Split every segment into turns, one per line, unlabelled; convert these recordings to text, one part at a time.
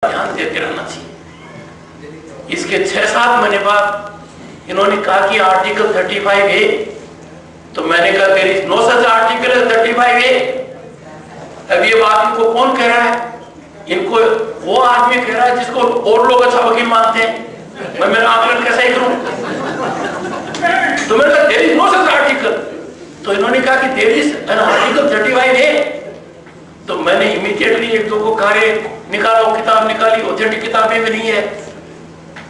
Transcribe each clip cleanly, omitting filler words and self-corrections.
ध्यान देते रहना चाहिए। इसके 6-7 महीने बाद इन्होंने कहा कि आर्टिकल 35A, तो मैंने कहा तेरी नो सच आर्टिकल 35A। अब ये बात इनको कौन कह रहा है? इनको वो आदमी कह रहा है जिसको और लोग अच्छा वकील मानते हैं। मैं मेरा आकलन कैसा ही करूं? तो मैंने कहा there is no such article. तो इन्होंने कहा कि there is an article 35A। तो मैंने इमीडिएटली एक दो को कहा निकालो, किताब निकाली, ऑथेंटिक किताबें भी नहीं है,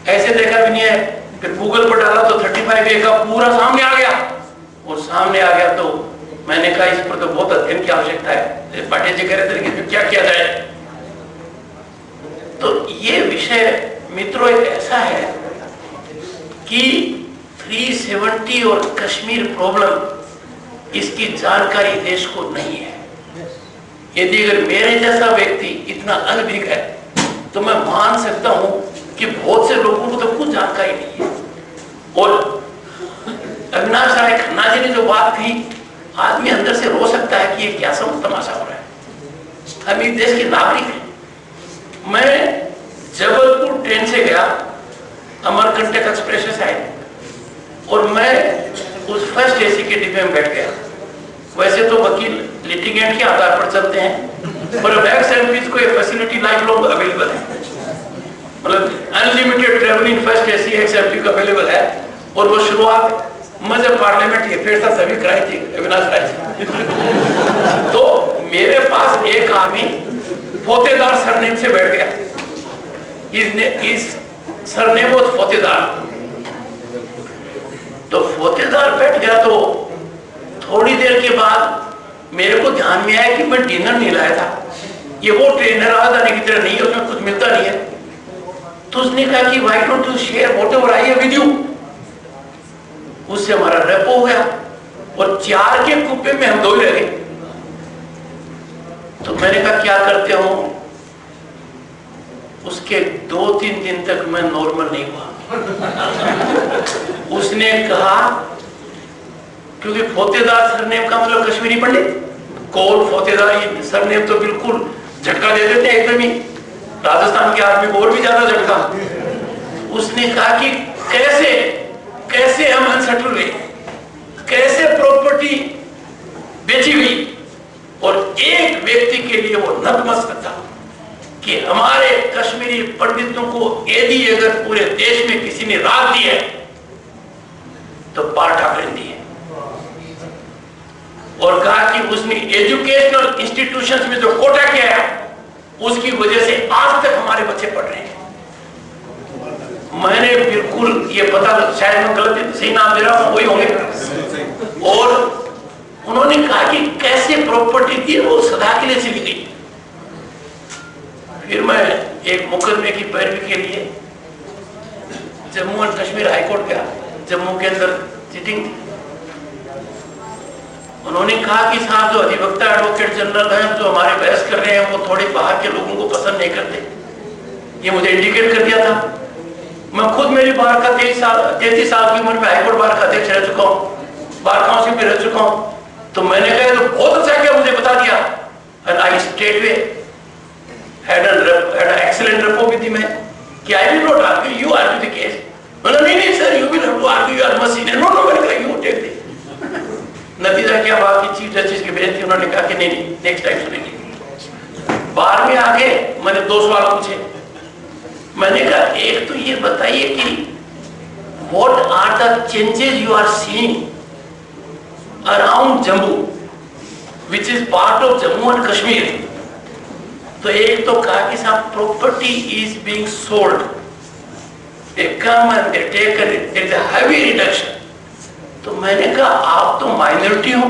ऐसे देखा भी नहीं है। फिर गूगल पर डाला तो 35A का पूरा सामने आ गया। और सामने आ गया तो मैंने कहा इस पर तो बहुत अध्ययन की आवश्यकता है। पाटिल जी कह रहे थे कि क्या किया जाए। तो ये विषय मित्रों एक ऐसा है कि 370 और कश्मीर प्रॉब्लम, इसकी जानकारी देश को नहीं है। यदि अगर मेरे जैसा व्यक्ति इतना अनभिज्ञ है तो मैं मान सकता हूं कि बहुत से लोगों को तो कुछ जानकारी नहीं है। और अविनाश राय खन्ना जी ने जो बात कही, आदमी अंदर से रो सकता है कि ये क्या सब तमाशा हो रहा है। हम इस देश के नागरिक हैं। मैं जबलपुर ट्रेन से गया, अमरकंटक एक्सप्रेस से आए, और मैं उस फर्स्ट AC के डिब्बे में बैठ गया। वैसे तो वकील लिटिगेंट के आधार पर चलते हैं, पर अब एक्स-एमपीज को ये फैसिलिटी लाइफ लॉन्ग अवेलेबल है। मतलब unlimited travel in first AC x-MP का अवेलेबल है। और वो शुरुआत मैं जब पार्लियामेंट के फिर था तभी कराई थी अविनाश राय। तो मेरे पास एक आदमी फोतेदार सरनेम से बैठ गया। इस सरनेम वो फोतेदार, तो फोतेदार बैठ गया। तो थोड़ी देर के बाद मेरे को ध्यान में आया कि मैं डिनर नहीं लाया था। ये वो ट्रेनर आदानी की तरह नहीं है, उसमें कुछ मिलता नहीं है। तो उसने कहा कि why don't you share whatever I have with you. उससे हमारा रेपो हो गया और 4 के कुप्पे में हम 2 ही रह गए। तो मैंने कहा क्या करते हो? उसके 2-3 दिन तक मैं नॉर्मल नहीं हुआ। उसने कहा क्योंकि फोतेदार सरनेम का मतलब कश्मीरी पंडित, कौल फोतेदार सरनेम तो बिल्कुल झटका दे देते हैं एकदम ही। राजस्थान के आदमी को और भी ज्यादा झटका। उसने कहा कि कैसे हम अनसेटल हुए, कैसे प्रॉपर्टी बेची गई, और एक व्यक्ति के लिए वो नतमस्तक था कि हमारे कश्मीरी पंडितों को यदि अगर पूरे देश में किसी ने राहत दी है तो पाल ठाकरे दी है। और कहा कि उसने एजुकेशनल इंस्टीट्यूशंस में जो कोटा किया है उसकी वजह से आज तक हमारे बच्चे पढ़ रहे हैं। मैंने बिल्कुल ये पता, शायद मैं गलत सही नाम दे रहा हूं, वही होंगे। और उन्होंने कहा कि कैसे प्रॉपर्टी थी वो सदा के लिए चली गई। फिर मैं एक मुकदमे की पैरवी के लिए जम्मू एंड कश्मीर हाईकोर्ट गया। जम्मू के अंदर सिटिंग थी। उन्होंने कहा कि साहब जो अधिवक्ता एडवोकेट जनरल हैं जो हमारे बहस कर रहे हैं वो थोड़े बाहर के लोगों को पसंद नहीं करते। ये मुझे इंडिकेट कर दिया था। मैं खुद मेरी बार का 33 साल की उम्र में हाईकोर्ट बार का अध्यक्ष रह चुका हूँ, बार काउंसिल भी रह चुका हूँ। तो मैंने कहा तो बहुत अच्छा क्या मुझे बता दिया। And I straightway had an excellent rapport with him कि I will not argue, you argue the case। मतलब नहीं sir, you will have to argue, you are much senior। No, मैंने कहा you take the। नतीजा क्या हुआ कि chief justice की बेंच थी, उन्होंने कहा कि नहीं नेक्स्ट टाइम सुनेंगे। बार में आगे मैंने 2 सवाल पूछे। मैंने कहा एक तो ये बताइए कि what are the changes you are seeing around Jammu which is part of Jammu and Kashmir। तो एक तो कहा कि साहब property is being sold, they come and they take it, there is a heavy reduction. तो मैंने कहा आप तो माइनॉरिटी हो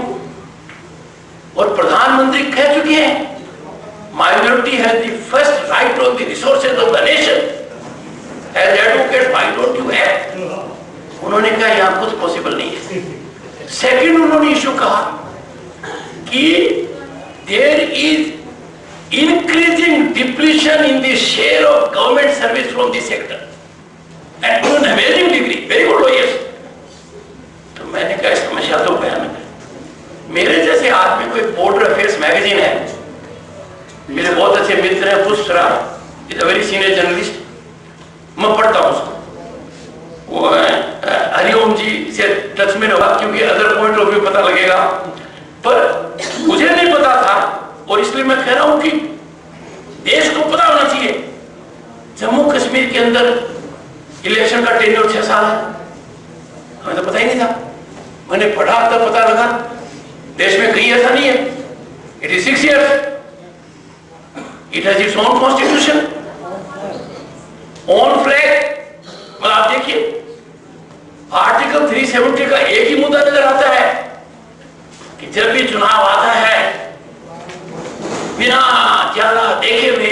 और प्रधानमंत्री कह चुके हैं minority has the first right on the resources of the nation. As advocate why don't you act? उन्होंने कहा यहां कुछ पॉसिबल नहीं है। सेकंड उन्होंने इशू कहा कि there is increasing depletion in the share of government service from this sector and to an amazing degree, very good lawyers। तो मैंने कहा समस्या तो भयानक है। मेरे जैसे आदमी को एक बॉर्डर अफेयर्स मैगजीन है, मेरे बहुत अच्छे मित्र हैं Pushpraj, is a very senior journalist, मैं पढ़ता हूँ उसको, वो हरिओम जी से टच में होगा क्योंकि अदर पॉइंट ऑफ व्यू पता लगेगा, पर मुझे नहीं पता था और इसलिए मैं कह रहा हूं कि देश को पता होना चाहिए। जम्मू कश्मीर के अंदर इलेक्शन का टेन्योर 6 साल है, हमें तो पता ही नहीं था, मैंने पढ़ा तब पता लगा। देश में कहीं ऐसा नहीं है, it is 6 years, it has its own constitution, on flag. आप देखिए आर्टिकल 370 का एक ही मुद्दा नजर आता है कि जब भी चुनाव आता है बिना ज्यादा देखे हुए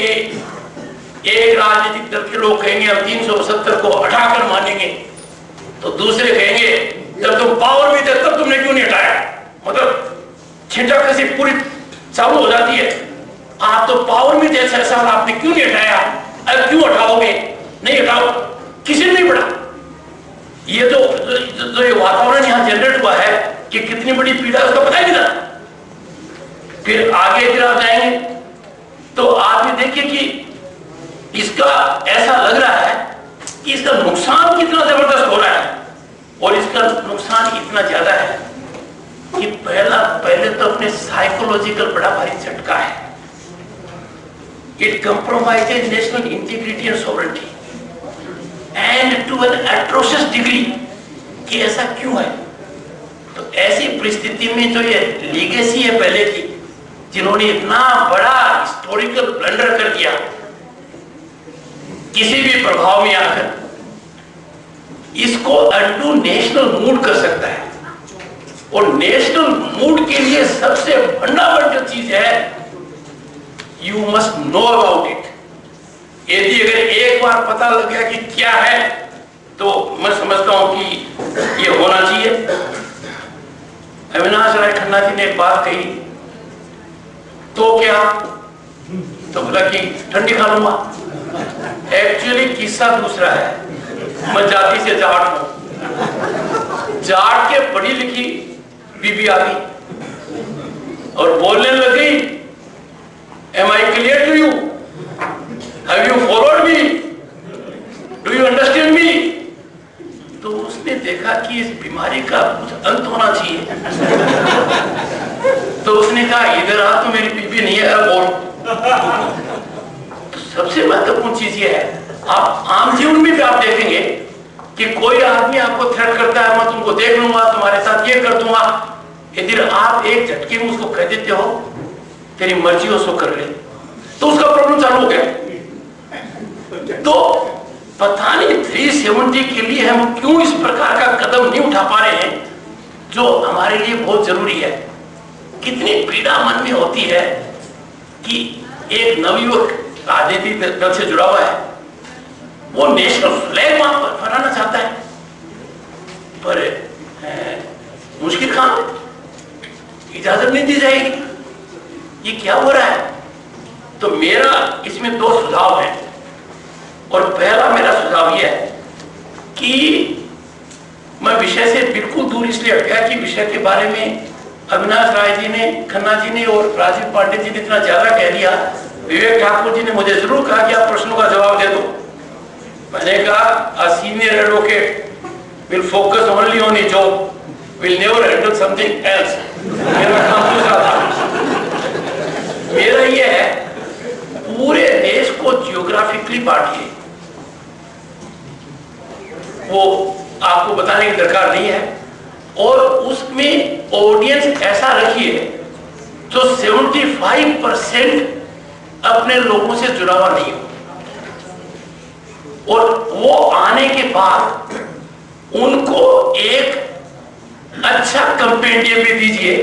एक राजनीतिक दल के लोग कहेंगे हम 370 को हटाकर मानेंगे, तो दूसरे कहेंगे जब तुम पावर में थे तब तुमने क्यों नहीं हटाया। मतलब छिंटा कैसे पूरी चालू हो जाती है, आप तो पावर में थे 6 साल, आपने क्यों नहीं हटाया, अब क्यों हटाओगे, नहीं हटाओ, किसी ने नहीं पढ़ा। ये जो ये वातावरण यहाँ जनरेट हुआ है कि कितनी बड़ी पीड़ा उसका पता ही नहीं था। फिर आगे फिर आप जाएंगे तो आप ये देखिए कि इसका ऐसा लग रहा है कि इसका नुकसान कितना जबरदस्त हो रहा है, और इसका नुकसान इतना ज्यादा है कि पहले तो अपने साइकोलॉजिकल बड़ा भारी झटका है। It compromises national integrity and sovereignty and to an atrocious degree कि ऐसा क्यों है। तो ऐसी परिस्थिति में जो ये लीगेसी है पहले की, जिन्होंने इतना बड़ा हिस्टोरिकल ब्लंडर कर दिया किसी भी प्रभाव में आकर, इसको अनडू नेशनल मूड कर सकता है। और नेशनल मूड के लिए सबसे फंडामेंटल चीज है you must know about it. यदि अगर एक बार पता लग गया कि क्या है तो मैं समझता हूं कि ये होना चाहिए। अविनाश राय खन्ना जी ने एक बात कही, तो क्या, तो बोला कि ठंडी खा लूंगा। एक्चुअली किस्सा दूसरा है, मैं जाति से जाट हूं, जाट के पढ़ी लिखी बीबी आ गई और बोलने लग गई, am I clear to you, have you followed me, do you understand me. तो उसने देखा कि इस बीमारी का कुछ अंत होना चाहिए, तो उसने कहा इधर आ, तो मेरी बीबी नहीं है, बोल। तो सबसे महत्वपूर्ण चीज ये है, आप आम जीवन में भी आप देखेंगे कि कोई आदमी आपको थ्रेट करता है, मैं तुमको देख लूंगा, तुम्हारे साथ ये कर दूंगा। यदि आप एक झटके में उसको कह देते हो तेरी मर्जी हो सो कर ले, तो उसका प्रॉब्लम चालू हो गया। तो पता नहीं 370 के लिए हम क्यों इस प्रकार का कदम नहीं उठा पा रहे हैं जो हमारे लिए बहुत जरूरी है। कितनी पीड़ा मन में होती है कि एक नवयुवक राजनीतिक दल से जुड़ा हुआ है, वो नेशनल फ्लैग वहां पर फहराना चाहता है, पर मुश्किल काम, इजाजत नहीं दी जाएगी। ये क्या हो रहा है। तो मेरा इसमें 2 सुझाव है, और पहला मेरा सुझाव यह है कि मैं विषय से बिल्कुल दूर इसलिए हट गया कि विषय के बारे में अविनाश राय जी ने, खन्ना जी ने और राजीव पांडे जी ने इतना ज्यादा कह दिया। विवेक ठाकुर जी ने मुझे जरूर कहा कि आप प्रश्नों का जवाब दे दो। मैंने कहा a senior advocate will focus only on his job, will never handle something else. मेरा काम दूसरा था। मेरा ये है, पूरे देश को जियोग्राफिकली बांटिए, वो आपको बताने की दरकार नहीं है, और उसमें ऑडियंस ऐसा रखिए जो 75% अपने लोगों से जुड़ा हुआ नहीं हो, और वो आने के बाद उनको एक अच्छा कंपेंडियम भी दीजिए,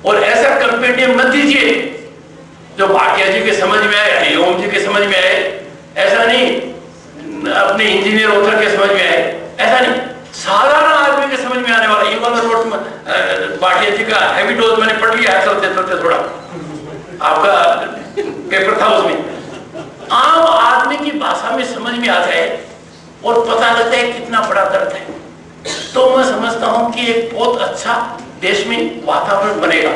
और ऐसा कंपेंडियम मत दीजिए जो भाटिया जी के समझ में आए, हरिओम जी के समझ में आए, ऐसा नहीं अपने इंजीनियर ऑथर के समझ में आए, ऐसा नहीं साधारण आदमी के समझ में आने वाला। ये वाला नोट भाटिया जी का हैवी डोज मैंने पढ़ लिया है चलते चलते, थोड़ा आपका पेपर था उसमें। आम आदमी की भाषा में समझ में आ जाए और पता लगता है कितना बड़ा दर्द है, तो मैं समझता हूं कि एक बहुत अच्छा देश में वातावरण बनेगा।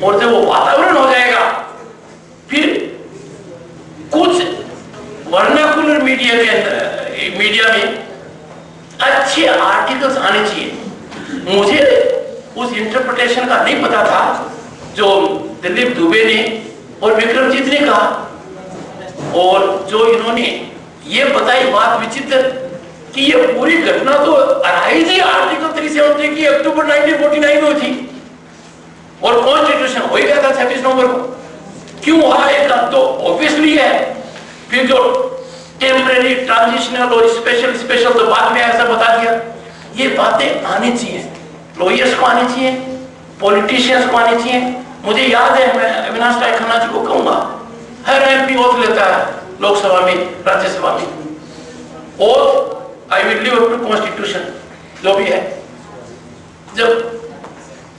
और जब वो वातावरण हो जाएगा, फिर कुछ वर्नाकुलर मीडिया के अंदर, मीडिया में अच्छे आर्टिकल्स आने चाहिए। मुझे उस इंटरप्रिटेशन का नहीं पता था जो दिलीप दुबे ने और विक्रमजीत ने कहा, और जो इन्होंने ये बताई बात विचित्र कि ये पूरी घटना तो अराइज ही आर्टिकल 370 की अक्टूबर 1949 में थी और कॉन्स्टिट्यूशन हो गया था 26 नवंबर को। क्यों हुआ एक तो ऑब्वियसली है, फिर जो टेम्परेरी, ट्रांजिशनल और स्पेशल तो बाद में ऐसा बता दिया। ये बातें आनी चाहिए, लॉयर्स को आनी चाहिए, पॉलिटिशियंस को आनी चाहिए। मुझे याद है, मैं अविनाश राय खन्ना जी को कहूंगा, हर एमपी ओथ लेता है लोकसभा में, राज्यसभा में, oath I will live up to constitution, जो भी है। जब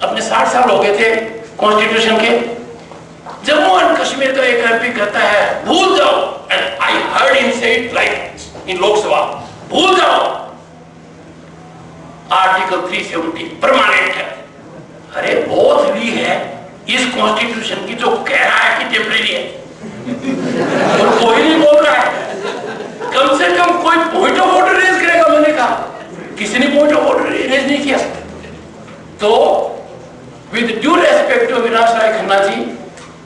अपने 60 साल हो गए थे कॉन्स्टिट्यूशन के, जम्मू एंड कश्मीर का एक एमपी कहता है भूल जाओ, एंड आई हर्ड हिम से इट लाइक इन लोकसभा, भूल जाओ आर्टिकल 370 परमानेंट है। अरे ओथ ली है इस कॉन्स्टिट्यूशन की जो कह रहा है कि टेम्परेरी है, और कोई नहीं बोल रहा है। कम से कम कोई पॉइंट ऑफ ऑर्डर रेज करेगा। मैंने कहा किसी ने पॉइंट ऑफ ऑर्डर रेज नहीं किया। तो with due respect to Avinash Rai Khanna ji,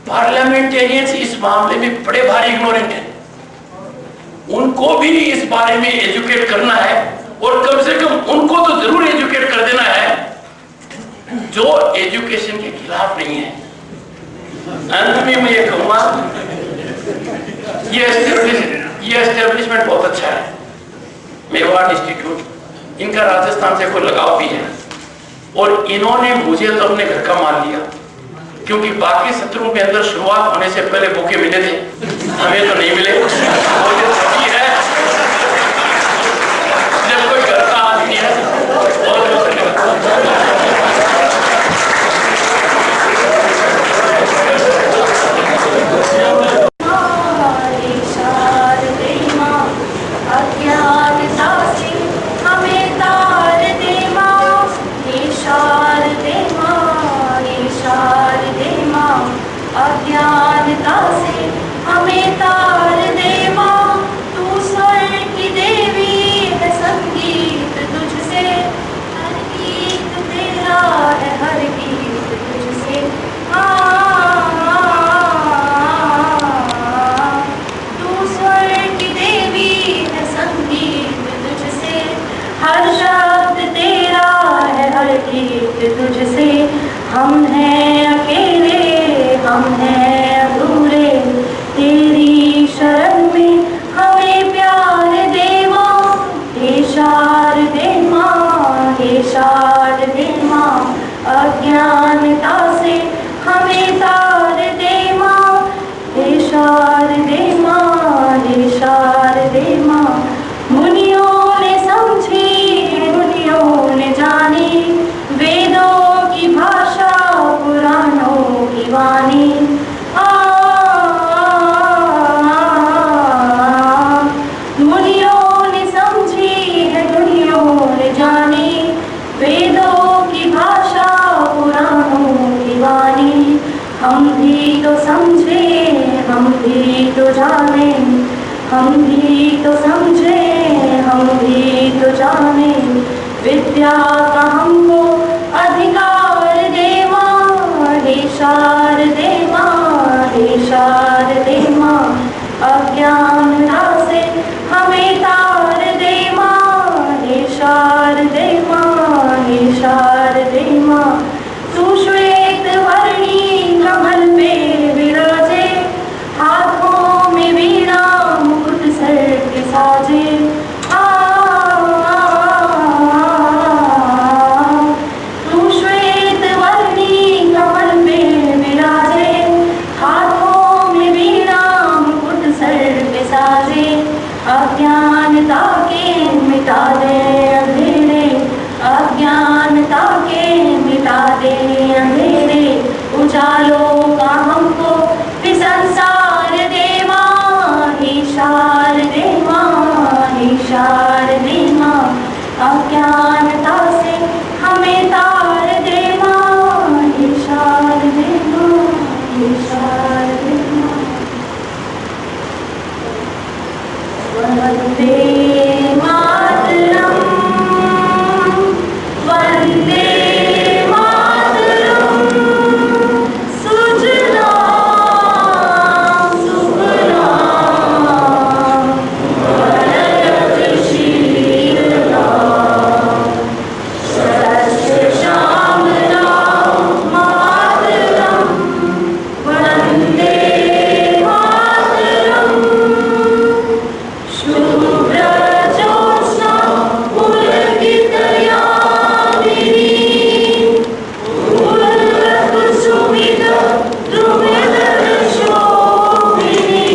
parliamentarians इस मामले में बड़े भारी इग्नोरेंट हैं। उनको भी इस बारे में एजुकेट करना है, और कम से कम उनको तो जरूर एजुकेट कर देना है जो एजुकेशन के खिलाफ नहीं है। अंत में मैं ये कहूंगा, ये एस्टेब्लिशमेंट बहुत अच्छा है, मेवाड़ इंस्टीट्यूट, इनका राजस्थान से कोई लगाव भी है, और इन्होंने मुझे तो अपने घर का मान लिया, क्योंकि बाकी सत्रों के अंदर शुरुआत होने से पहले मौके मिले थे, हमें तो नहीं मिले। मुझे सभी है जब कोई घर का आदमी है।
अज्ञानता से हमें तार दे माँ, तू स्वर की देवी है, संगीत तुझसे, हर गीत तेरा है, हर गीत तुझसे। तू स्वर की देवी है, संगीत तुझसे, हर शब्द तेरा है, हर गीत तुझसे। हम हैं अकेले, हम हैं अधूरे, तेरी शरण में हमें प्यार दे माँ, हे शारदे माँ, हे शारदे माँ। अज्ञानता से हमें तार दे माँ, हे शारदे माँ, हे शारदे माँ। मुनियों ने समझी, मुनियों ने जानी, वेदों की भाषा, पुराणों की वाणी। मुनियों ने समझी है, दुनियों ने जानी, वेदों की भाषा, पुराणों की वाणी। हम भी तो समझे, हम भी तो जाने, हम भी तो समझे, हम भी तो जाने। विद्या का हमको अधिकार दे माँ, हे शारदे माँ, हे शारदे माँ। अज्ञानता से हमें तार दे माँ, हे शारदे माँ, हे शारदे माँ। तू श्वेत वर्णी कमल पे विराजे, हाथों में वीणा मुकुट सर के साजे। तू श्वेत वर्णी कमल पे विराजे, हाथों में वीणा मुकुट सर पे साजे। अज्ञानता के मिटा दे अंधेरे, अज्ञानता के मिटा दे अंधेरे। उजालों का हमको भी संसार दे माँ, हे शारदे माँ, हे शारदे माँ। अज्ञानता से हमें तार दे माँ, हे शारदे माँ, हे शारदे माँ। वन्दे मातरम् वन्दे मातरम् सुजलां सुफलां वरदक्षिणां सस्यश्यामलां मातरम् वन्दे मातरम् शुभ्रज्योत्स्ना पुलकितयामिनी पुलकसुमितद्रुमितशोभिनी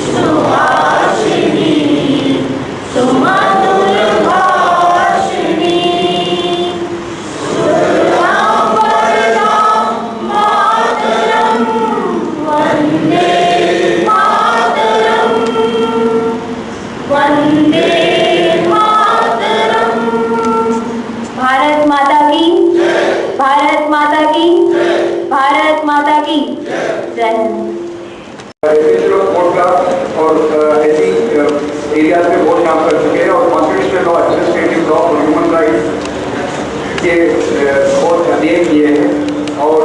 सुहासिनी सुमधुरभाषिणी सुरलां वरदां मातरम् वन्दे मातरम् वन्दे मातरम्। भारत माता की भारत माता की भारत माता की जय हिंद।
वोट क्लास और ऐसी एरियाज में बहुत काम कर चुके हैं और कॉन्स्टिट्यूशनल लॉ, एडमिनिस्ट्रेटिव लॉ और ह्यूमन राइट्स के बहुत अध्ययन किए हैं और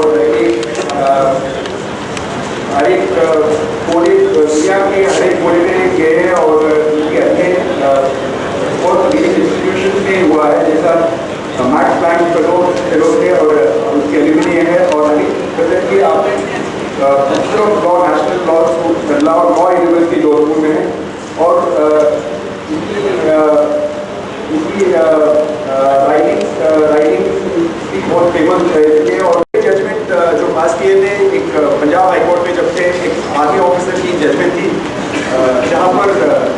हर एक कोने दुनिया के हर एक कोने में गए हैं और उनके अध्ययन बहुत लीडिंग इंस्टीट्यूशन में हुआ है, जैसा मैक्स प्लैंक फेलो थे और उसके एल्यूमिनी है और अभी प्रेजेंट की आपने professor of law national law school law university Jodhpur में है और इनकी राइटिंग भी बहुत फेमस है और जजमेंट जो पास किए थे एक पंजाब हाई कोर्ट में जब थे एक आर्मी ऑफिसर की जजमेंट थी जहाँ पर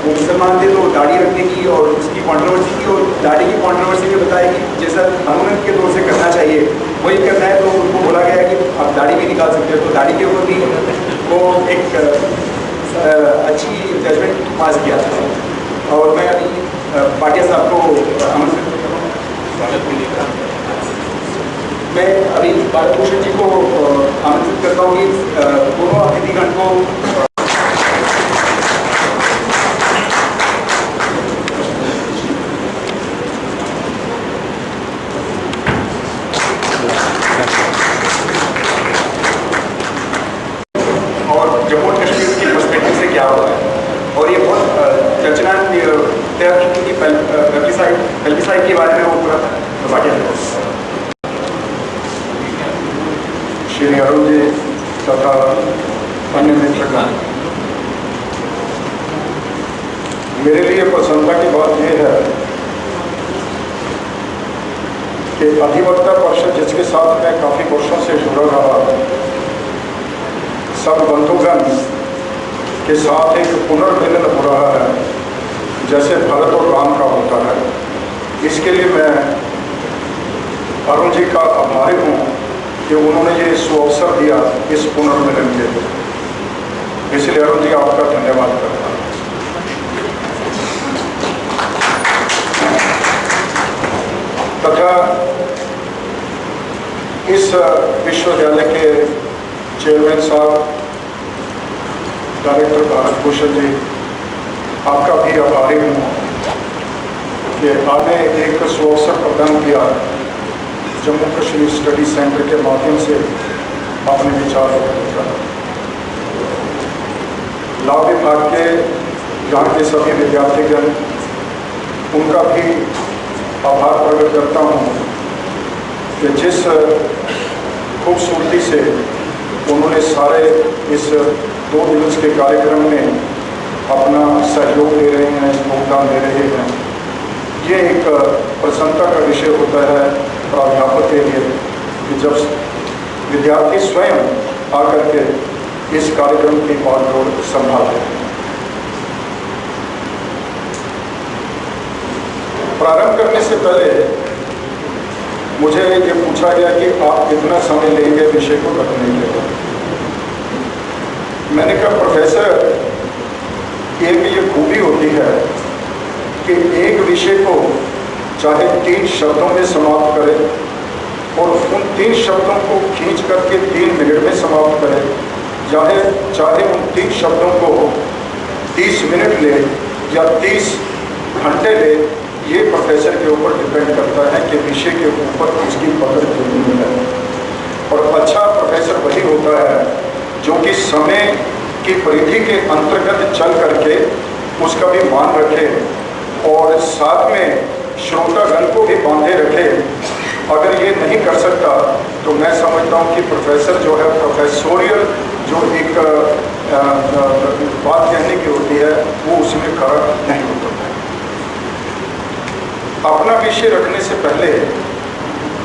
वो मुसलमान थे तो दाढ़ी रखने की और उसकी कंट्रोवर्सी की और दाढ़ी की कंट्रोवर्सी में बताया कि जैसा कानून के तौर से करना चाहिए वही करना है, तो उनको बोला गया कि आप दाढ़ी भी निकाल सकते हो, तो दाढ़ी के ऊपर भी वो एक अच्छी जजमेंट पास किया था। और मैं अभी पाटिया साहब को आमंत्रित करता हूँ स्वागत के लिए। मैं अभी भारत भूषण जी को आमंत्रित करता हूँ कि दोनों अतिथिगण को और जम्मू और कश्मीर की पर्सपेक्टिव से क्या हुआ है और ये बहुत चर्चना की पेल्बिसाइड के बारे में वो पूरा बाटिया श्री अरुण जी तथा अन्य मित्रगण, मेरे लिए प्रसन्नता की बात यह है कि अधिवक्ता परिषद जिसके साथ मैं काफ़ी वर्षों से जुड़ा रहा सब बंधुगण के साथ एक पुनर्मिलन हो रहा है जैसे भरत और राम का होता है। इसके लिए मैं अरुण जी का आभारी हूँ कि उन्होंने ये सुअवसर दिया इस पुनर्मिलन के लिए, इसलिए अरुण जी आपका धन्यवाद करता हूँ। तथा इस विश्वविद्यालय के चेयरमैन साहब डायरेक्टर भारत भूषण जी, आपका भी आभारी हूँ कि आपने एक सुअवसर प्रदान किया जम्मू कश्मीर स्टडी सेंटर के माध्यम से अपने विचार व्यक्त किया। लॉ विभाग के यहाँ के सभी विद्यार्थीगण, उनका भी आभार प्रकट करता हूँ कि जिस खूबसूरती से उन्होंने सारे इस 2 दिवस के कार्यक्रम में अपना सहयोग दे रहे हैं, योगदान दे रहे हैं। ये एक प्रसन्नता का विषय होता है प्राध्यापक के लिए कि जब विद्यार्थी स्वयं आकर के इस कार्यक्रम की बागडोर संभालते हैं। प्रारंभ करने से पहले मुझे ये पूछा गया कि आप कितना समय लेंगे विषय को रखने के लिए। मैंने कहा प्रोफेसर, एक ये खूबी होती है कि एक विषय को चाहे 3 शब्दों में समाप्त करें और उन 3 शब्दों को खींच करके 3 मिनट में समाप्त करें, चाहे उन 3 शब्दों को
30 मिनट ले या 30 घंटे ले, ये प्रोफेसर के ऊपर डिपेंड करता है कि विषय के ऊपर उसकी पकड़ कितनी है। और अच्छा प्रोफेसर वही होता है जो कि समय की परिधि के अंतर्गत चल करके उसका भी मान रखे और साथ में श्रोतागण को भी बांधे रखे। अगर ये नहीं कर सकता तो मैं समझता हूँ कि प्रोफेसर जो है, प्रोफेसोरियल जो एक बात कहने की होती है, वो उसमें खड़ा नहीं होता। अपना विषय रखने से पहले,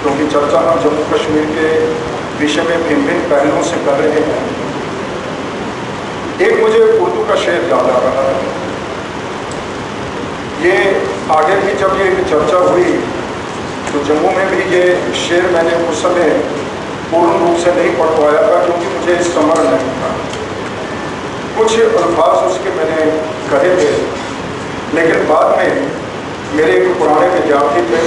क्योंकि चर्चा हम जम्मू कश्मीर के विषय में भिन्न भिन्न पहलुओं से कर रहे हैं, एक मुझे उर्दू का शेर याद आ रहा है। ये आगे भी जब ये चर्चा हुई तो जम्मू में भी ये शेर मैंने उस समय पूर्ण रूप से नहीं पढ़ पाया था, क्योंकि मुझे स्मरण नहीं था। कुछ अल्फाज उसके मैंने कहे थे, लेकिन बाद में मेरे एक पुराने विद्यार्थी थे,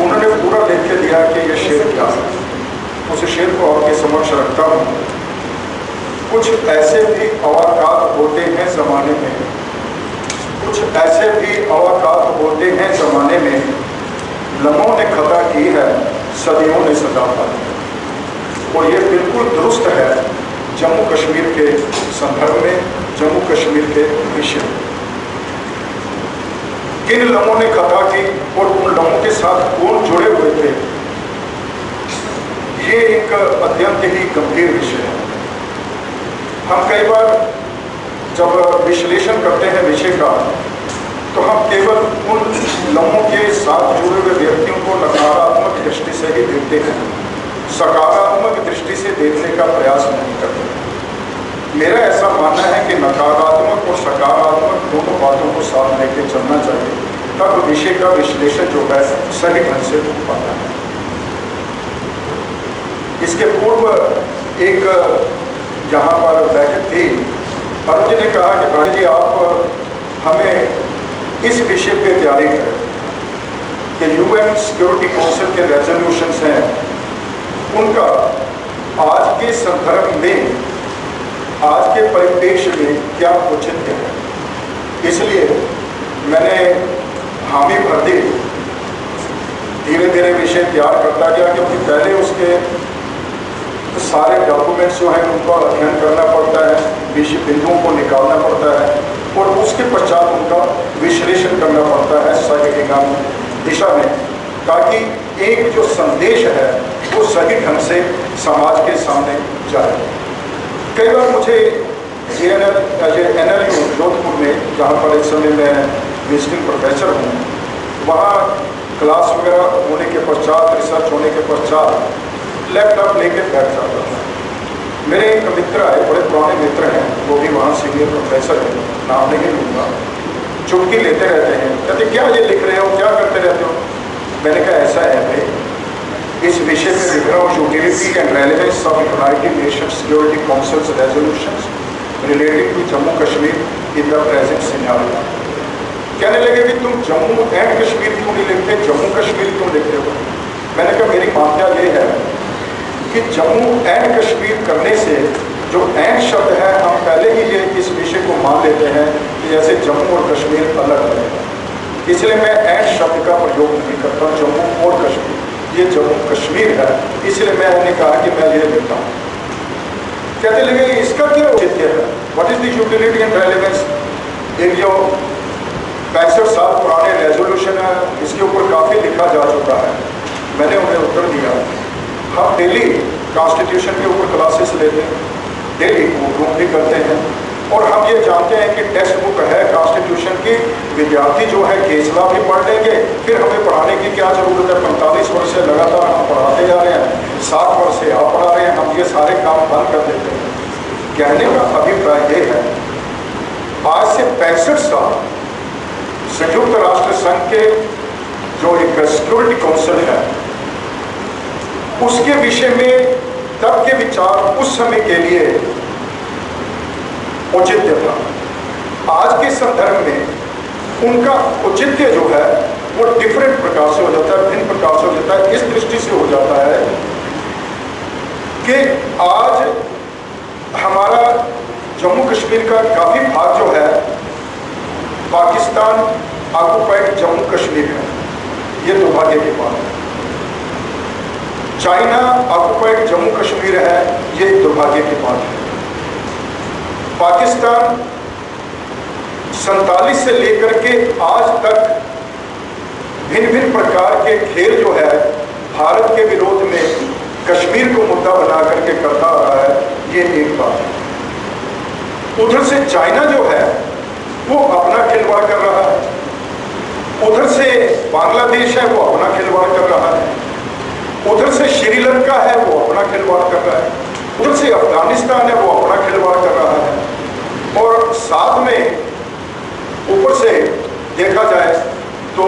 उन्होंने पूरा लिख के दिया कि ये शेर क्या है। उस शेर को आपके समक्ष रखता हूँ। कुछ ऐसे भी अवाकात होते हैं ज़माने में, कुछ ऐसे भी अवाकात होते हैं ज़माने में, लम्हों ने खता की है, सदियों ने सजा पाई। और ये बिल्कुल दुरुस्त है जम्मू कश्मीर के संदर्भ में, जम्मू कश्मीर के विषय में। किन लम्हों ने खता की और उन लम्हों के साथ कौन जुड़े हुए थे, ये एक अत्यंत ही गंभीर विषय है। हम कई बार जब विश्लेषण करते हैं विषय का, तो हम केवल उन लम्हों के साथ जुड़े हुए व्यक्तियों को नकारात्मक दृष्टि से ही देखते हैं, सकारात्मक दृष्टि से देखने का प्रयास नहीं करते। मेरा ऐसा मानना है कि नकारात्मक और सकारात्मक दोनों बातों को साथ लेकर चलना चाहिए, तब विषय का विश्लेषण जो है सही ढंग से हो पाता है। इसके पूर्व एक यहाँ पर बैठक थी, अरुण जी ने कहा कि भाई जी आप हमें इस विषय पे तैयारी करें कि यूएन सिक्योरिटी काउंसिल के रेजोल्यूशंस हैं, उनका आज के संदर्भ में, आज के परिप्रेक्ष्य में क्या उचित है। इसलिए मैंने हामी भर दी, धीरे धीरे विषय तैयार करता गया, क्योंकि पहले उसके सारे डॉक्यूमेंट्स जो हैं उनको अध्ययन करना पड़ता है, विषय बिंदुओं को निकालना पड़ता है और उसके पश्चात उनका विश्लेषण करना पड़ता है सही दिशा में, ताकि एक जो संदेश है वो सही ढंग से समाज के सामने जाए। कई बार मुझे NLU जोधपुर में, जहाँ पर इस समय मैं विजिटिंग प्रोफेसर हूँ, वहाँ क्लास वगैरह होने के पश्चात, रिसर्च होने के पश्चात लैपटॉप लेके बैठ जाता था। मेरे एक मित्र आए, बड़े पुराने मित्र हैं, वो भी वहाँ सीनियर प्रोफेसर हैं, नाम नहीं लूँगा, चुटकी लेते रहते हैं, कहते क्या ये लिख रहे हो, क्या करते रहते हो। मैंने कहा ऐसा है भाई, इस विषय पे लिख रहा हूँ, utility and relevance of united nation security councils resolutions relating to Jammu Kashmir in the present scenario. कहने लगे कि तुम जम्मू एंड कश्मीर क्यों नहीं लिखते, जम्मू कश्मीर क्यों लिखते हो। मैंने कहा मेरी मान्यता ये है कि जम्मू एंड कश्मीर करने से जो एंड शब्द है, हम पहले ही ये इस विषय को मान लेते हैं कि जैसे जम्मू और कश्मीर अलग अलग है, इसलिए मैं एंड शब्द का प्रयोग नहीं करता। जम्मू और कश्मीर, ये जम्मू कश्मीर है, इसलिए मैंने कहा कि मैं ये लिखता हूँ। कहते लगे इसका क्या औचित्य है, what is the utility and relevance. एक जो 65 साल पुराने रेजोल्यूशन है, इसके ऊपर काफ़ी लिखा जा चुका है। मैंने उन्हें उत्तर दिया, हम डेली कॉन्स्टिट्यूशन के ऊपर क्लासेस लेते हैं, डेली रूम भी करते हैं, और हम ये जानते हैं कि टेक्स्ट बुक है कॉन्स्टिट्यूशन की, विद्यार्थी जो है केसला भी पढ़ लेंगे, फिर हमें पढ़ाने की क्या ज़रूरत है। 45 वर्ष से लगातार हम पढ़ाते जा रहे हैं, 7 वर्ष से आप पढ़ा रहे हैं, हम ये सारे काम बंद कर देते हैं। कहने का अभिप्राय ये है, आज से 65 साल संयुक्त राष्ट्र संघ के जो एक सिक्योरिटी काउंसिल है, उसके विषय में तब के विचार उस समय के लिए औचित्य था। आज के संदर्भ में उनका औचित्य जो है वो डिफरेंट प्रकार से हो जाता है, भिन्न प्रकार से हो जाता है। इस दृष्टि से हो जाता है कि आज हमारा जम्मू कश्मीर का काफ़ी भाग जो है पाकिस्तान ऑक्युपाइड जम्मू कश्मीर है, ये दुर्भाग्य की बात है। चाइना ऑक्युपाइड जम्मू कश्मीर है, ये दुर्भाग्य की बात है। पाकिस्तान 47 से लेकर के आज तक भिन्न भिन्न प्रकार के खेल जो है भारत के विरोध में कश्मीर को मुद्दा बना करके करता रहा है, ये एक बात है। उधर से चाइना जो है वो अपना खिलवाड़ कर रहा है, उधर से बांग्लादेश है वो अपना खिलवाड़ कर रहा है, उधर से श्रीलंका है वो अपना खिलवाड़ कर रहा है, उधर से अफगानिस्तान है वो अपना खिलवाड़ कर रहा है, और साथ में ऊपर से देखा जाए तो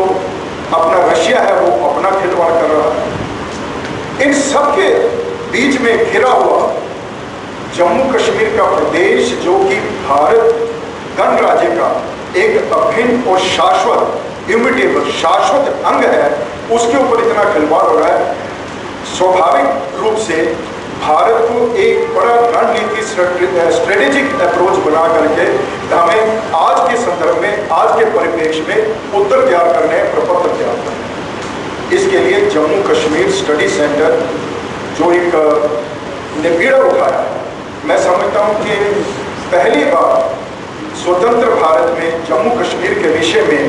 अपना रशिया है वो अपना खिलवाड़ कर रहा है। इन सब के बीच में घिरा हुआ जम्मू कश्मीर का प्रदेश, जो कि भारत गणराज्य का एक अभिन्न और शाश्वत इम्यूटेबल शाश्वत अंग है, उसके ऊपर इतना खिलवाड़ हो रहा है। स्वाभाविक रूप से भारत को एक बड़ा रणनीति स्ट्रेटेजिक अप्रोच बना करके हमें आज के संदर्भ में, आज के परिप्रेक्ष्य में उत्तर तैयार करने हैं, प्रपत्र तैयार करने हैं। इसके लिए जम्मू कश्मीर स्टडी सेंटर जो एक निबीड़ा उठाया है, मैं समझता हूँ कि पहली बार स्वतंत्र भारत में जम्मू कश्मीर के विषय में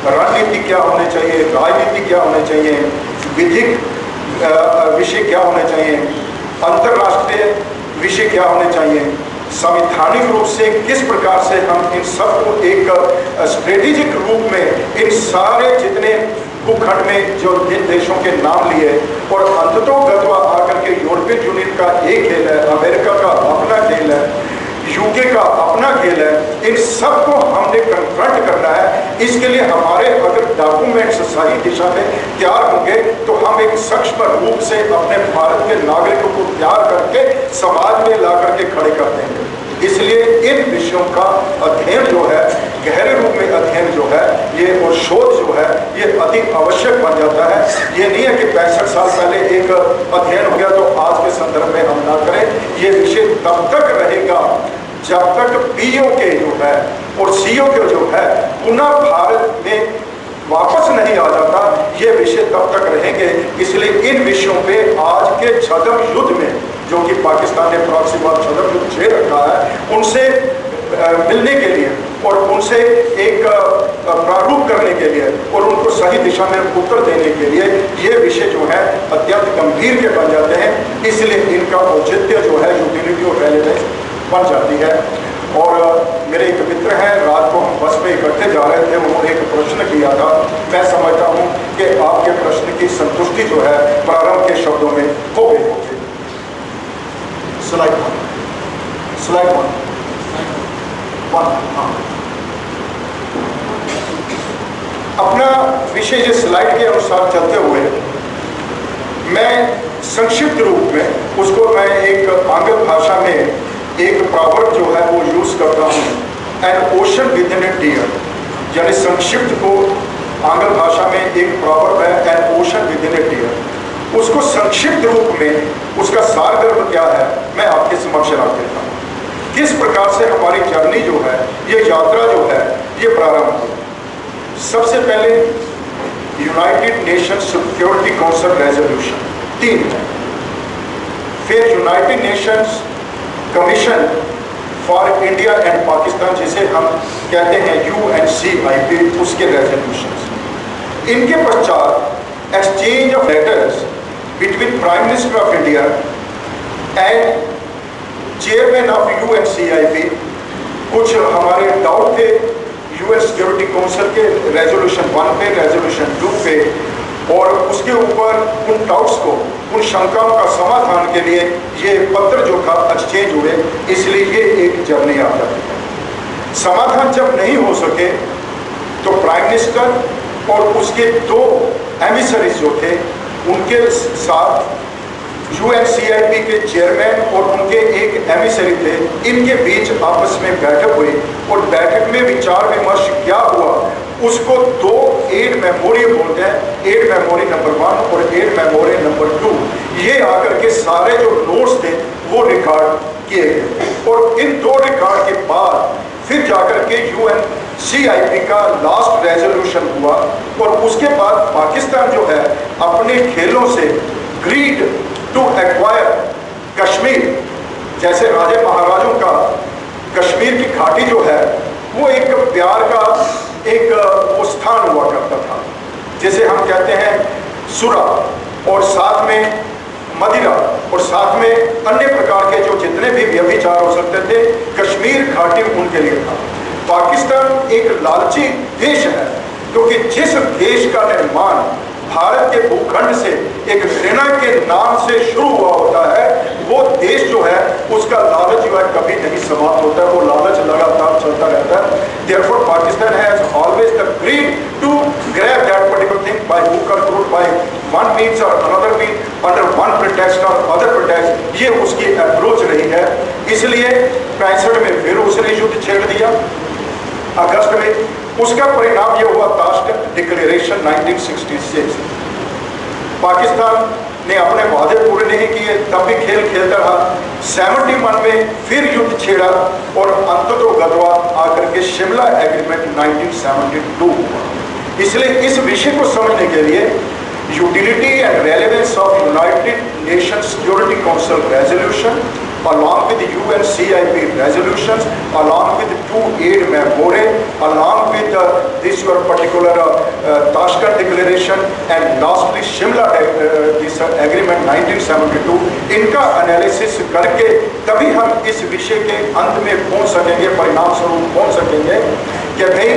रणनीति क्या होने चाहिए, राजनीति क्या होने चाहिए, विधिक विषय क्या होने चाहिए, अंतर्राष्ट्रीय विषय क्या होने चाहिए, संवैधानिक रूप से किस प्रकार से हम इन सबको एक स्ट्रेटेजिक रूप में इन सारे जितने भूखंड में जो जिन देशों के नाम लिए और अंततोगत्वा आकर के यूरोपियन यूनियन का एक खेल है, अमेरिका का अपना खेल है, यूके का अपना खेल है, इन सबको हमने कन्फ्रंट करना है। इसके लिए हमारे अगर डॉक्यूमेंट्स सही दिशा में तैयार होंगे तो हम एक सक्षम रूप से अपने भारत के नागरिकों को तैयार करके समाज में ला करके खड़े कर देंगे। इसलिए इन विषयों का अध्ययन जो है, गहरे रूप में अध्ययन जो है ये और शोध जो है ये अति आवश्यक बन जाता है। ये नहीं है कि 65 साल पहले एक अध्ययन हो गया तो आज के संदर्भ में हम ना करें। ये विषय तब तक रहेगा जब तक पीओ के जो है और सीओ के जो है पुनः भारत में वापस नहीं आ जाता, ये विषय तब तक रहेंगे। इसलिए इन विषयों पे आज के छद्म युद्ध में जो कि पाकिस्तान ने प्रॉक्सीवाद छद्म युद्ध छेड़ रखा है, उनसे मिलने के लिए और उनसे एक प्रारूप करने के लिए और उनको सही दिशा में उत्तर देने के लिए ये विषय जो है अत्यंत गंभीर के बन जाते हैं। इसलिए इनका औचित्य जो है यूटिलिटी और रेलेवेंस बन जाती है। और मेरे एक मित्र हैं, रात को हम बस में इकट्ठे जा रहे थे, उन्होंने एक प्रश्न किया था। मैं समझता हूँ कि आपके प्रश्न की संतुष्टि जो है प्रारंभ के शब्दों में हो गई होगी। स्लाइड वन हाँ, अपना विषय जो स्लाइड के अनुसार चलते हुए मैं संक्षिप्त रूप में उसको मैं एक आंग्ल भाषा में एक प्रॉवर्ब जो है वो यूज करता हूँ, an ocean within a tear, यानी संक्षिप्त को आंग्ल भाषा में एक प्रॉवर्ब है an ocean within a tear. उसको संक्षिप्त रूप में उसका सारगर्भ क्या है मैं आपके समक्ष रख देता हूँ। किस प्रकार से हमारी जर्नी जो है, ये यात्रा जो है ये प्रारंभ हुई। सबसे पहले United nation security council resolution 3 है, फिर United Nations commission for India and Pakistan जिसे हम कहते हैं UNCIP, उसके रेजोल्यूशंस। इनके पश्चात exchange of letters between prime minister of India and chairman of UNCIP। कुछ हमारे डाउट थे UN सिक्योरिटी काउंसिल के रेजोल्यूशन 1 पे, रेजोल्यूशन 2 पे, और उसके ऊपर उन डाउट्स को, उन शंकाओं का समाधान के लिए ये पत्र जो था एक्सचेंज हुए। इसलिए ये एक जर्नी आ जाती है। समाधान जब नहीं हो सके तो प्राइम मिनिस्टर और उसके 2 एमिसरीज जो थे उनके साथ UNCIP के चेयरमैन और उनके एक एमिसरी थे, इनके बीच आपस में बैठक हुई और बैठक में विचार विमर्श क्या हुआ उसको 2 एड मेमोरी बोलते हैं। एड मेमोरी नंबर 1 और एड मेमोरी नंबर 2, ये आकर के सारे जो नोट्स थे वो रिकॉर्ड किए गए। और इन 2 रिकॉर्ड के बाद फिर जाकर के UNCIP का लास्ट रेजोल्यूशन हुआ और उसके बाद पाकिस्तान जो है अपने खेलों से ग्रीड टू एक्वायर कश्मीर, जैसे राजे महाराजों का कश्मीर की घाटी जो है वो एक प्यार का एक वो स्थान हुआ करता था, जैसे हम कहते हैं सुरा, और साथ में मदिरा और साथ में अन्य प्रकार के जो जितने भी व्यभिचार हो सकते थे, कश्मीर घाटी उनके लिए था। पाकिस्तान एक लालची देश है क्योंकि जिस देश का निर्माण भारत के भूखंड से एक घृणा के नाम से शुरू हुआ होता है, वो देश जो है उसका लालच जो है कभी नहीं समाप्त होता है, वो लालच लगातार चलता रहता है। Therefore, Pakistan has always the greed to grab that particular thing by hook or crook, by one means or another means, under one pretext or other pretext, ये उसकी अप्रोच रही है। इसलिए 65 में फिर उसने युद्ध छेड़ दिया अगस्त में। उसका परिणाम ये हुआ ताशकंद डिक्लेरेशन 1966। पाकिस्तान ने अपने वादे पूरे नहीं किए, तब भी खेल खेलता रहा। 71 में फिर युद्ध छेड़ा और अंततः गदवा आकर के शिमला एग्रीमेंट 1972 हुआ। इसलिए इस विषय को समझने के लिए utility and relevance of united nation security council resolution along with UNCIP resolutions, along with 2 aid memoranda, along with this your particular Tashkent declaration, and lastly Shimla this agreement 1972, इनका एनालिसिस करके तभी हम इस विषय के अंत में पहुंच सकेंगे, परिणाम स्वरूप पहुंच सकेंगे कि भाई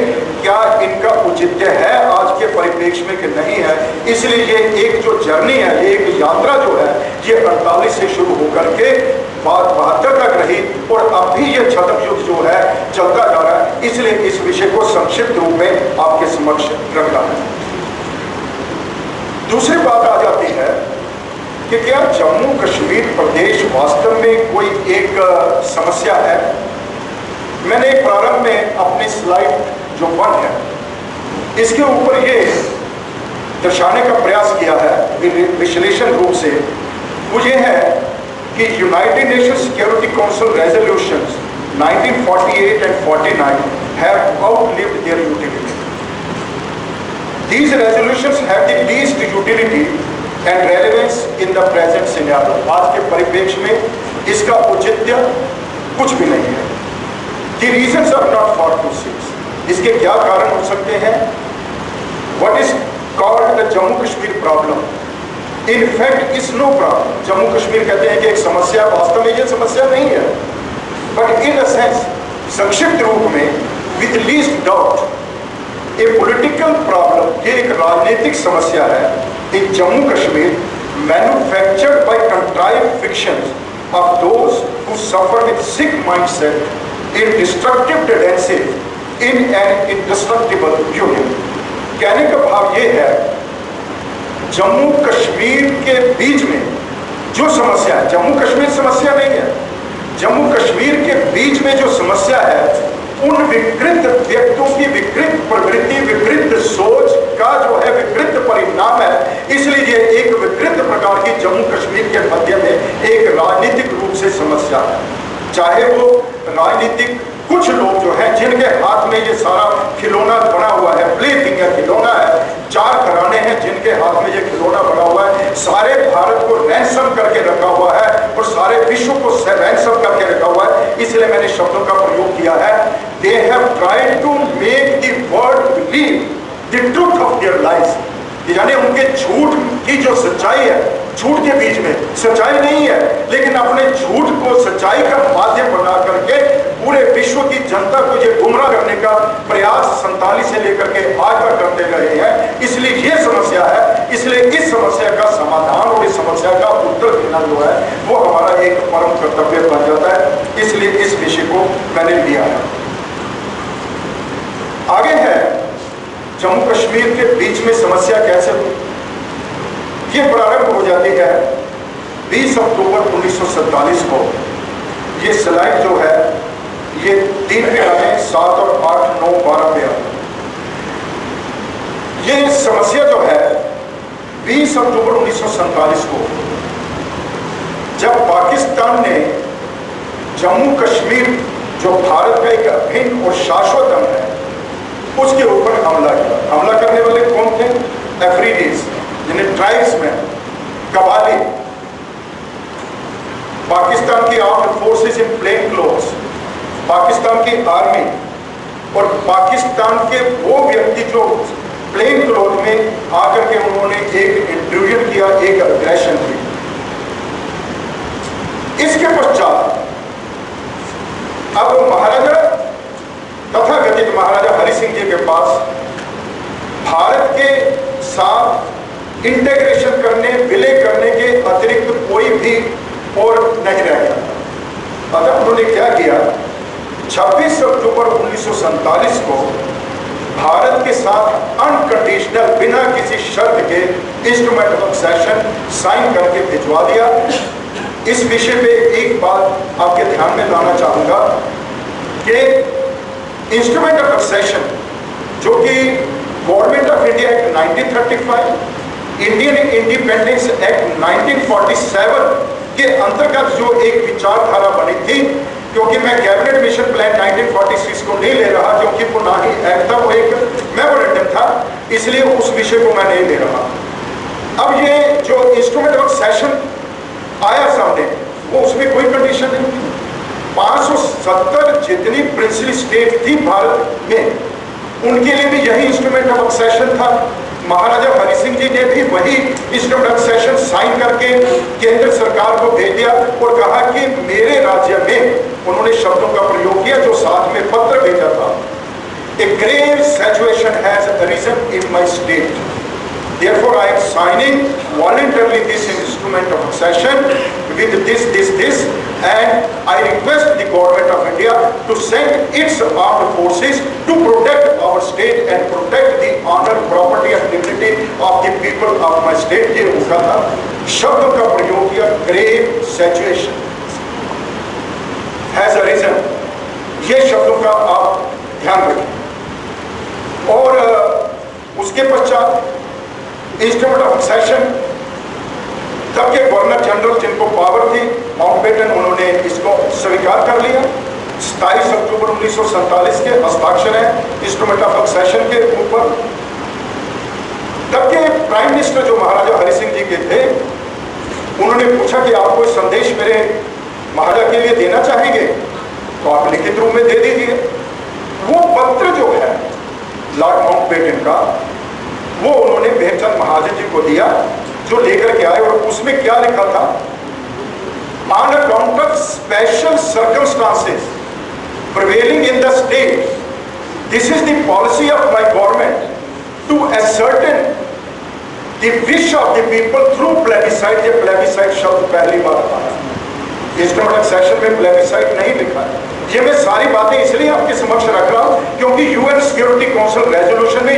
क्या इनका औचित्य है आज के परिप्रेक्ष्य में कि नहीं है। इसलिए ये एक जो जर्नी है, ये एक यात्रा जो है, ये 48 से शुरू होकर के 72 तक रही और अब भी ये छद्म युद्ध जो है चलता जा रहा है। इसलिए इस विषय को संक्षिप्त रूप में आपके समक्ष रखना है। दूसरी बात आ जाती है कि क्या जम्मू कश्मीर प्रदेश वास्तव में कोई एक समस्या है। मैंने प्रारंभ में अपनी स्लाइड जो 1 है इसके ऊपर ये दर्शाने का प्रयास किया है विश्लेषण रूप से, वो ये है कि United nation security council resolutions 1948 and 49 have outlived their utility. These resolutions have the least utility and relevance in the present scenario. आज के परिप्रेक्ष्य में इसका औचित्य कुछ भी नहीं है। The reasons are not far to seek. इसके क्या कारण हो सकते हैं? What is called the Jammu Kashmir problem? In fact, is no problem. Jammu Kashmir कहते हैं कि एक समस्या, वास्तव में ये समस्या नहीं है, but in a sense, संक्षिप्त रूप में, with least doubt, a political problem, ये एक राजनीतिक समस्या है in Jammu Kashmir, manufactured by contrived fictions of those who suffer with sick mindset, in destructive tendencies, in an indestructible union. कहने का भाव ये है, जम्मू कश्मीर के बीच में जो समस्या है, जम्मू कश्मीर समस्या नहीं है, जम्मू कश्मीर के बीच में जो समस्या है उन विकृत व्यक्तियों की विकृत प्रवृत्ति, विकृत सोच का जो है विकृत परिणाम है। इसलिए ये एक विकृत प्रकार की जम्मू कश्मीर के मध्य में एक राजनीतिक रूप से समस्या है। चाहे वो राजनीतिक कुछ लोग जो हैं जिनके हाथ में ये सारा खिलौना बना हुआ है, प्ले फिंगर खिलौना है, 4 घराने हैं जिनके हाथ में ये खिलौना बना हुआ है, सारे भारत को रैंसम करके रखा हुआ है और सारे विश्व को रैंसम करके रखा हुआ है। इसलिए मैंने शब्दों का प्रयोग किया है, they have tried to make the world believe the truth of their lives, यानी उनके झूठ की जो सच्चाई है, झूठ के बीच में सच्चाई नहीं है, लेकिन अपने झूठ को सच्चाई का माध्यम बना करके पूरे विश्व की जनता को ये गुमराह करने का प्रयास 47 से लेकर के आज तक करते रहे हैं। इसलिए ये समस्या है। इसलिए इस समस्या का समाधान और इस समस्या का उत्तर देना जो है वो हमारा एक परम कर्तव्य बन जाता है। इसलिए इस विषय को मैंने लिया है। आगे है जम्मू कश्मीर के बीच में समस्या कैसे हुई। ये प्रारंभ हो जाती है 20 अक्टूबर 1947 को। ये स्लाइड जो है ये 3 पे आए, 7 और 8, 9, 12 पे आए। ये समस्या जो है 20 अक्टूबर 1947 को जब पाकिस्तान ने जम्मू कश्मीर जो भारत का एक अभिन्न और शाश्वत अंग है, उसके ऊपर हमला किया। हमला करने वाले कौन थे? अफरीदीज, जिन्हें ट्राइब्स में कबाली, पाकिस्तान की armed forces in plain clothes, Pakistan की आर्मी और पाकिस्तान के वो व्यक्ति जो प्लेन क्लोथ में आकर के उन्होंने एक इंट्रूजन किया, एक अग्रेशन की। इसके पश्चात अब महाराजा तथाकथित महाराजा हरि सिंह जी के पास भारत के साथ इंटीग्रेशन करने, विलय करने के अतिरिक्त कोई भी और नहीं रह गया। अतः उन्होंने क्या किया, 26 अक्टूबर 1947 को भारत के साथ अनकंडीशनल, बिना किसी शर्त के इंस्ट्रूमेंट ऑफ एक्सेशन साइन करके भिजवा दिया। इस विषय पे एक बात आपके ध्यान में लाना चाहूंगा कि इंस्ट्रूमेंट ऑफ एक्सेशन जो कि government of India act 1935, Indian independence act 1947 के अंतर्गत जो एक विचारधारा बनी थी, क्योंकि मैं कैबिनेट मिशन प्लान 1946 को नहीं ले रहा क्योंकि वो ना ही एक्ट था, वो एक मेमोरेंडम था, इसलिए उस विषय को मैं नहीं ले रहा। अब ये जो इंस्ट्रूमेंट ऑफ एक्सेशन आया सामने, वो उसमें कोई कंडीशन नहीं थी। 570 जितनी प्रिंसिपल स्टेट थी भारत में, उनके लिए भी यही इंस्ट्रूमेंट ऑफ एक्सेशन था। महाराजा हरि सिंह जी ने भी वही इंस्ट्रूमेंट ऑफ एक्सेशन साइन करके केंद्र सरकार को भेज दिया और कहा कि मेरे राज्य में, उन्होंने शब्दों का प्रयोग किया जो साथ में पत्र भेजा था, a grave situation has arisen in my state, therefore I am signing voluntarily this instrument of accession with this and I request the government of India to send its armed forces to protect our state and protect the honor, property and dignity of the people of my state। ये उनका था, शब्द का प्रयोग किया, grave situation has arisen, ये शब्दों का आप ध्यान रखें। और उसके पश्चात इंस्ट्रूमेंट ऑफ एक्सेशन, तब के गवर्नर जनरल जिनको पावर थी माउंटबेटन, उन्होंने इसको स्वीकार कर लिया। 27 अक्टूबर 1947 के हस्ताक्षर है इंस्ट्रूमेंट ऑफ एक्सेशन के ऊपर। तब के प्राइम मिनिस्टर जो महाराजा हरि सिंह जी के थे, उन्होंने पूछा कि आप कोई संदेश मेरे महाराजा के लिए देना चाहेंगे, तो आप लिखित रूप में दे दीजिए। वो पत्र जो है लॉर्ड माउंटबेटन का, वो उन्होंने भेमचंद महाजन जी को दिया, जो लेकर के आए, और उसमें क्या लिखा था, on account of special circumstances prevailing in the state, this is the policy of my government to ascertain the wish of the people through plebiscite। ये plebiscite शब्द पहली बार आया, इंस्ट्रूमेंट ऑफ एक्सेशन में plebiscite नहीं लिखा है। ये मैं सारी बातें इसलिए आपके समक्ष रख रहा हूं क्योंकि यूएन सिक्योरिटी काउंसिल रेजोल्यूशन में,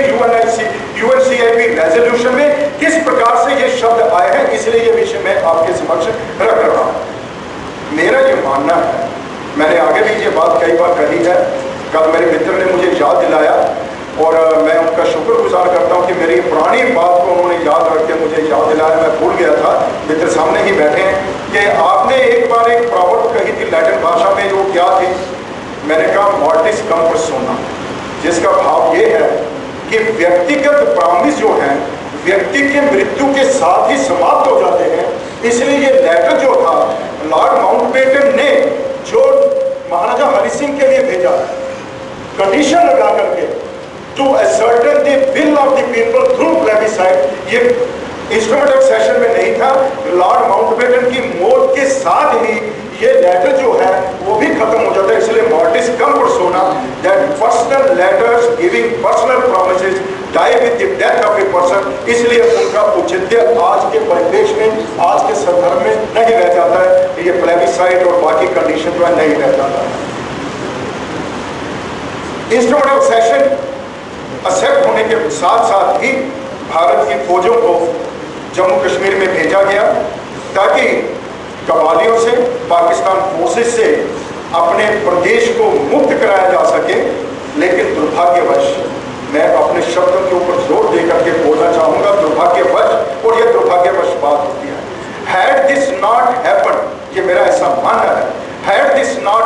यूएनसीआईपी रेजोल्यूशन में किस प्रकार से ये शब्द आए हैं, इसलिए ये विषय मैं आपके समक्ष रख रहा हूं। मेरा ये मानना है, मैंने आगे भी ये बात कई बार कही है, कल मेरे मित्र ने मुझे याद दिलाया और मैं उनका शुक्रगुजार करता हूं कि मेरी पुरानी बात को उन्होंने याद रख के मुझे याद दिलाया। मैं भूल गया था, मित्र सामने ही बैठे हैं, कि आपने एक बार एक प्रॉवर्ब कही थी लैटिन भाषा में, जो क्या थी, मैंने कहा मॉर्टिस कम पर्सोना, जिसका भाव ये है कि व्यक्तिगत प्रॉमिस जो है व्यक्ति के मृत्यु के साथ ही समाप्त हो जाते हैं। इसलिए ये लेटर जो था लॉर्ड माउंटबेटन ने जो महाराजा हरि सिंह के लिए भेजा, कंडीशन लगा करके to ascertain the will of the people through plebiscite, ये इंस्ट्रूमेंट ऑफ एक्सेशन में नहीं था। लॉर्ड माउंटबेटन की मौत के साथ ही ये लेटर जो है वो भी खत्म हो जाता है। इसलिए mortis cum persona, that personal letters giving personal promises die with the death of a person, इसलिए उनका औचित्य आज के परिवेश में, आज के संदर्भ में नहीं रह जाता है। ये प्लेबिसाइट और बाकी कंडीशन जो है नहीं रह जाता है। इंस्ट्रूमेंट ऑफ एक्सेशन एक्सेप्ट होने के साथ साथ ही भारत की फौजों को जम्मू कश्मीर में भेजा गया ताकि कबालियों से, पाकिस्तान फोर्सेस से अपने प्रदेश को मुक्त कराया जा सके। लेकिन दुर्भाग्यवश, मैं अपने शब्दों के ऊपर जोर देकर के बोलना चाहूंगा, दुर्भाग्यवश, और यह दुर्भाग्यवश बात होती है। Had this not happened, ये मेरा ऐसा मानना है, had this not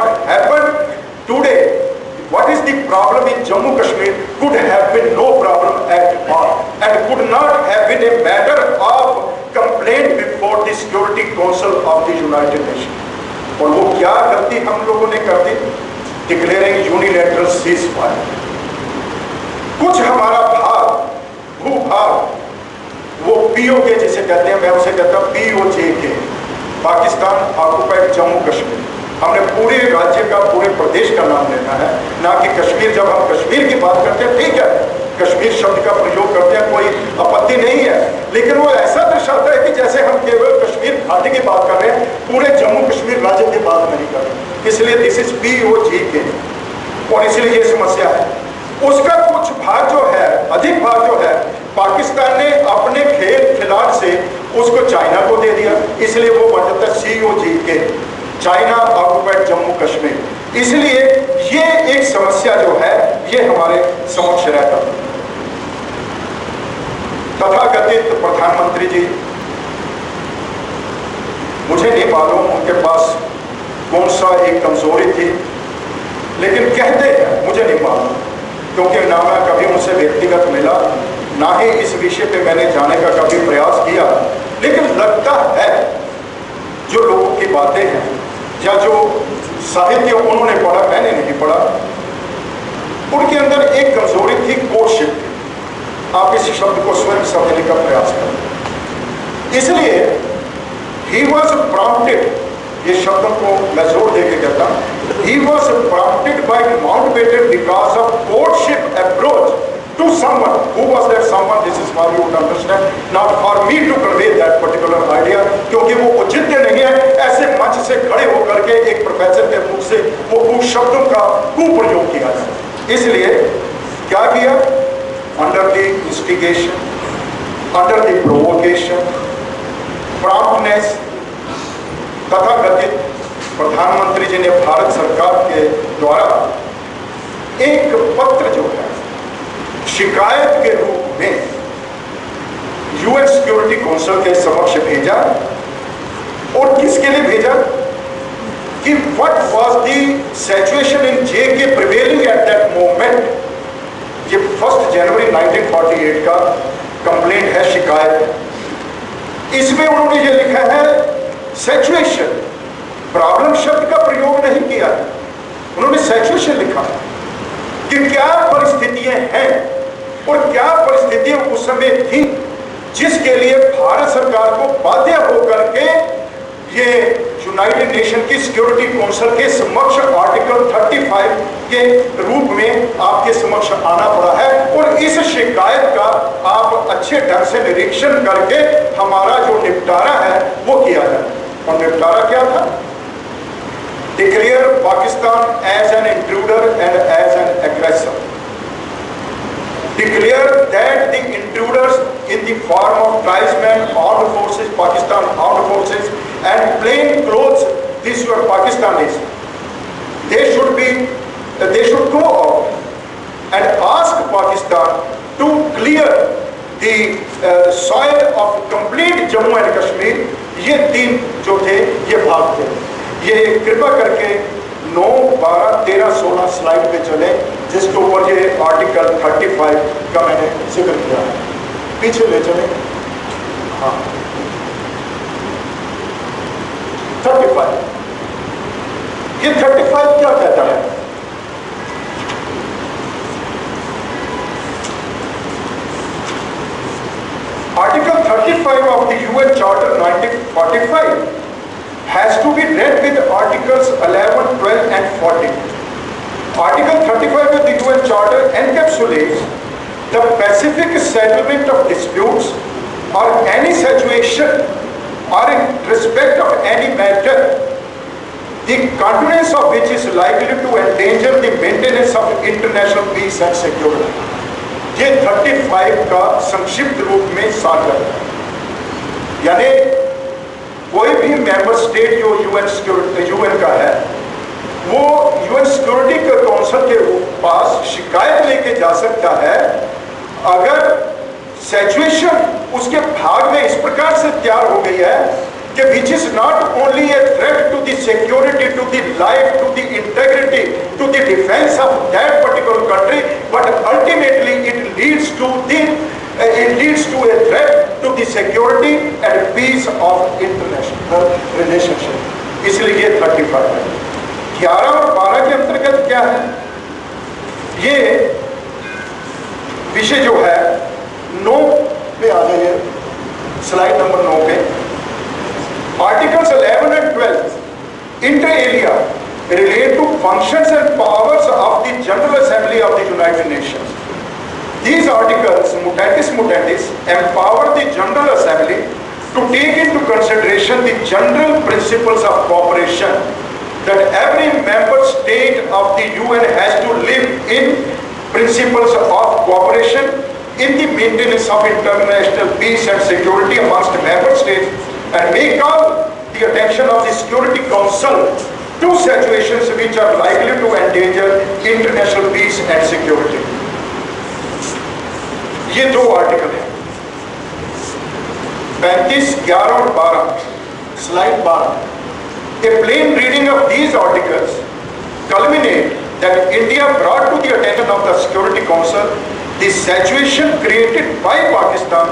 declaring unilateral ceasefire. कुछ हमारा भाग, भूभाग, वो पीओके जिसे कहते हैं, मैं उसे कहता हूँ POJK, पाकिस्तान ऑक्युपाइड जम्मू कश्मीर। हमने पूरे राज्य का, पूरे प्रदेश का नाम लेना है, ना कि कश्मीर। जब हम कश्मीर की बात करते हैं, ठीक है, कश्मीर शब्द का प्रयोग करते हैं, कोई आपत्ति नहीं है, लेकिन वो ऐसा दर्शाता है कि जैसे हम केवल कश्मीर घाटी की बात कर रहे हैं, पूरे जम्मू कश्मीर राज्य की बात नहीं कर रहे। इसलिए दिस इज POJK, और इसलिए ये समस्या है। उसका कुछ भाग जो है, अधिक भाग जो है, पाकिस्तान ने अपने खिलाड़ से उसको चाइना को दे दिया, इसलिए वो बन जाता है COJK, China occupied Jammu Kashmir. इसलिए ये एक समस्या जो है ये हमारे समक्ष रहता है। तथाकथित प्रधानमंत्री जी, मुझे नहीं मालूम उनके पास कौन सा एक कमजोरी थी, लेकिन कहते हैं, मुझे नहीं मालूम, क्योंकि ना मैं कभी उनसे व्यक्तिगत मिला, ना ही इस विषय पे मैंने जाने का कभी प्रयास किया, लेकिन लगता है जो लोगों की बातें हैं या जो साहित्य उन्होंने पढ़ा, मैंने नहीं पढ़ा, उनके अंदर एक कमजोरी थी, कोर्टशिप की। आप इस शब्द को स्वयं समझने का प्रयास करें। इसलिए ही वॉज प्रॉम्प्टेड, ये शब्दों को मैं जोर देके कहता हूं, he was prompted by Mountbatten because of courtship approach to someone. Who was that someone? This is why you would understand. Not for me to convey that particular idea, क्योंकि वो उचित नहीं है ऐसे मंच से खड़े होकर के एक प्रोफेसर के मुख से वो शब्दों का कुप्रयोग किया जाए। इसलिए क्या किया? Under the instigation, under the provocation, promptness, तथाकथित प्रधानमंत्री जी ने भारत सरकार के द्वारा एक पत्र जो है शिकायत के रूप में UN सिक्योरिटी काउंसिल के समक्ष भेजा। और किसके लिए भेजा? कि what was the situation in JK prevailing at that moment. ये 1 जनवरी 1948 का कंप्लेंट है, शिकायत। इसमें उन्होंने ये लिखा है सिचुएशन, प्रॉब्लम शब्द का प्रयोग नहीं किया, उन्होंने सिचुएशन लिखा कि क्या परिस्थितियां हैं और क्या परिस्थितियां उस समय थी जिसके लिए भारत सरकार को बाध्य होकर के ये यूनाइटेड नेशन की सिक्योरिटी काउंसिल के समक्ष आर्टिकल 35 के रूप में आपके समक्ष आना पड़ा है। और इस शिकायत का आप अच्छे ढंग से निरीक्षण करके हमारा जो निपटारा है वो किया जाए। और निपटारा क्या था? Declare Pakistan as an intruder and as an aggressor. Declare that the intruders in the form of tribesmen, armed forces, Pakistan armed forces, and plain clothes, these were Pakistanis. They should go out and ask Pakistan to clear the soil of complete Jammu and Kashmir. ये 3 जो थे ये भाग थे। ये कृपा करके 9, 12, 13, 16 slide पे चले, जिसके ऊपर ये आर्टिकल 35 का मैंने जिक्र किया है। पीछे ले चले। हाँ, 35। ये 35 क्या कहता है? Article 35 of the UN Charter 1945 has to be read with Articles 11, 12 and 14. Article 35 of the UN Charter encapsulates the pacific settlement of disputes or any situation or in respect of any matter, the continuance of which is likely to endanger the maintenance of international peace and security. ये 35 का संक्षिप्त रूप में सार है। यानी कोई भी मेंबर स्टेट जो UN का है, वो UN सिक्योरिटी के काउंसिल के पास शिकायत लेके जा सकता है अगर सिचुएशन उसके भाग में इस प्रकार से तैयार हो गई है कि which is not only a threat to the security, to the life, to the integrity, to the defense of that particular country, but ultimately it leads to a threat to the security and peace of international relationship. इसलिए 35 है। 11 और 12 के अंतर्गत क्या है? ये विषय जो है 9 पे आ जाइए, स्लाइड नंबर 9 पे। Articles 11 and 12 inter alia relate to functions and powers of the General Assembly of the United Nations. These articles, mutatis mutandis, empower the General Assembly to take into consideration the general principles of cooperation that every member state of the UN has to live in, principles of cooperation in the maintenance of international peace and security amongst member states, and may call the attention of the Security Council to situations which are likely to endanger international peace and security. ये 2 article हैं, 35, 11 और 12, slide 12. A plain reading of these articles culminate that India brought to the attention of the Security Council the situation created by Pakistan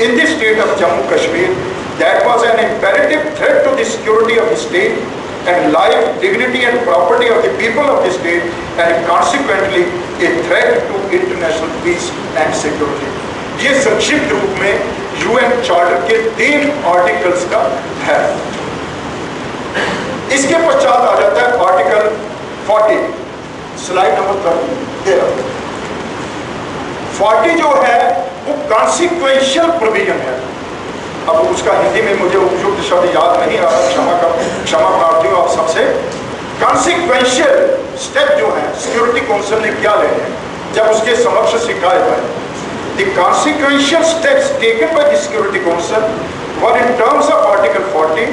in the state of Jammu Kashmir that was an imperative threat to the security of the state and life, dignity and property of the people of the state, and consequently a threat to international peace and security. ये संक्षिप्त रूप में UN charter के 3 articles का है। इसके पश्चात आ जाता है आर्टिकल 40, स्लाइड नंबर 13। 40 जो है वो कॉन्सिक्वेंशियल प्रोविजन है। अब उसका हिंदी में मुझे उपयुक्त शब्द याद नहीं आ रहा, क्षमा प्रार्थी हूं आप सबसे। कॉन्सिक्वेंशियल स्टेप जो है सिक्योरिटी काउंसिल ने क्या ले हैं जब उसके समक्ष शिकायत है। The consequential steps taken by the security council were in terms of article 40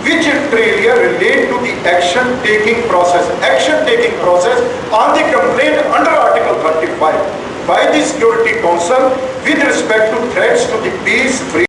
which inter alia relate to the action taking process on the complaint under article 35 by the Security Council with respect to threats to the peace, freedom